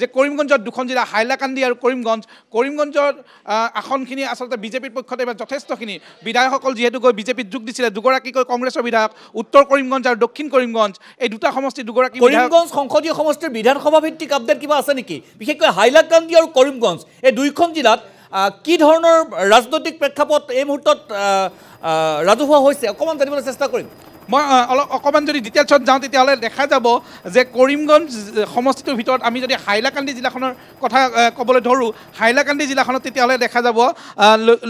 যে কৰিমগঞ্জত দুখন জিলা হাইলাকান্দি আৰু কৰিমগঞ্জৰ আসনখিনি আচলতে বিজেপিৰ পক্ষতে যথেষ্টখিনি বিধায়কসকল যিহেতু গৈ বিজেপিত যোগ দিছিলে দুগৰাকীকৈ কংগ্ৰেছৰ বিধায়ক উত্তৰ কৰিমগঞ্জ আৰু দক্ষিণ কৰিমগঞ্জ এই দুটা সমষ্টি দুগৰাকী কৰিমগঞ্জ সংসদীয় সমষ্টিৰ বিধানসভা ভিত্তিক আপডেট কিবা আছে নেকি বিশেষকৈ হাইলাকান্দি আৰু কৰিমগঞ্জ এই দুইখন জিলাত কি ধৰণৰ ৰাজনৈতিক প্ৰেক্ষাপট এই মুহূৰ্তত ৰাজহুৱা হৈছে অকণমান জানিবলৈ চেষ্টা কৰিম মই অকণমান যদি ডিটেইলছত যাওঁ তেতিয়াহ'লে দেখা যাব যে কৰিমগঞ্জ সমষ্টিটোৰ ভিতৰত আমি যদি হাইলাকান্দি জিলাখনৰ কথা ক'বলৈ ধৰোঁ হাইলাকান্দি জিলাখনত তেতিয়াহ'লে দেখা যাব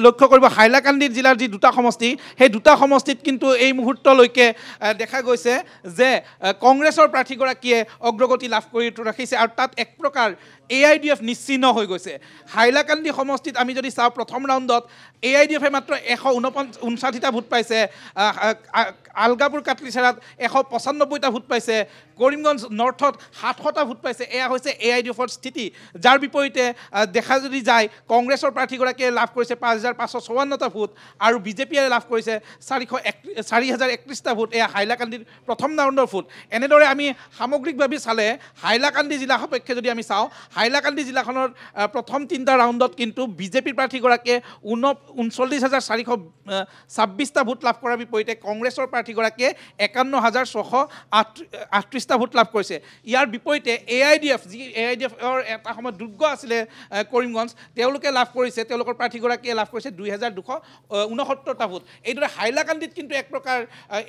লক্ষ্য কৰিব হাইলাকান্দি জিলাৰ যি দুটা সমষ্টি সেই দুটা সমষ্টিত কিন্তু এই মুহূৰ্তলৈকে দেখা গৈছে যে কংগ্ৰেছৰ প্ৰাৰ্থীগৰাকীয়ে অগ্ৰগতি লাভ কৰি ৰাখিছে আৰু তাত এক প্ৰকাৰ AIDF নিশ্চিহ্ন হৈ গৈছে হাইলাকান্দি সমষ্টিত আমি যদি চাওঁ প্ৰথম ৰাউণ্ডত AIDFে মাত্ৰ 159টা ভোট পাইছে আলগাপুৰ কাটলিচেৰাত 195টা ভোট পাইছে কৰিমগঞ্জ নৰ্থত 700টা ভোট পাইছে এয়া হৈছে AIDFৰ স্থিতি যাৰ বিপৰীতে দেখা যদি যায় কংগ্ৰেছৰ প্ৰাৰ্থীগৰাকীয়ে লাভ কৰিছে 5554টা ভোট আৰু বিজেপিয়ে লাভ কৰিছে 4031টা ভোট এয়া হাইলাকান্দিৰ প্ৰথম ৰাউণ্ডৰ ভোট এনেদৰে আমি সামগ্ৰিকভাৱে চালে হাইলাকান্দি জিলা সপক্ষে যদি আমি চাওঁ হাইলাকান্দি জিলাখনৰ প্ৰথম তিনিটা ৰাউণ্ডত কিন্তু বিজেপিৰ প্ৰাৰ্থীগৰাকীয়ে 39,426টা ভোট লাভ কৰাৰ বিপৰীতে কংগ্ৰেছৰ প্ৰাৰ্থীগৰাকীয়ে 51,638টা ভোট লাভ কৰিছে ইয়াৰ বিপৰীতে AIDF যি AIDFৰ এটা সময়ত দুৰ্গ আছিলে কৰিমগঞ্জ তেওঁলোকে লাভ কৰিছে তেওঁলোকৰ প্ৰাৰ্থীগৰাকীয়ে লাভ কৰিছে 2,269টা ভোট এইদৰে হাইলাকান্দিত কিন্তু এক প্ৰকাৰ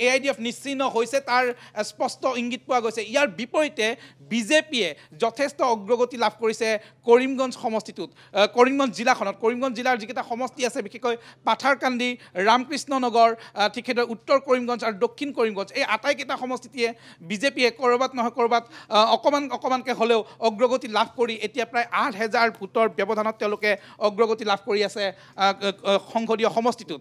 AIDF নিশ্চিহ্ন হৈছে তাৰ স্পষ্ট ইংগিত পোৱা গৈছে ইয়াৰ বিপৰীতে বিজেপিয়ে যথেষ্ট অগ্ৰগতি লাভ কৰিছে কৰিমগঞ্জ সমষ্টিটোত কৰিমগঞ্জ জিলাখনত কৰিমগঞ্জ জিলাৰ যিকেইটা সমষ্টি আছে বিশেষকৈ পাথাৰকান্দি ৰামকৃষ্ণ নগৰ ঠিক সেইদৰে উত্তৰ কৰিমগঞ্জ আৰু দক্ষিণ কৰিমগঞ্জ এই আটাইকেইটা সমষ্টিয়ে বিজেপিয়ে ক'ৰবাত নহয় ক'ৰবাত অকণমানকৈ হ'লেও অগ্ৰগতি লাভ কৰি এতিয়া প্ৰায় 8,000 ভোটৰ ব্যৱধানত তেওঁলোকে অগ্ৰগতি লাভ কৰি আছে সংসদীয় সমষ্টিটোত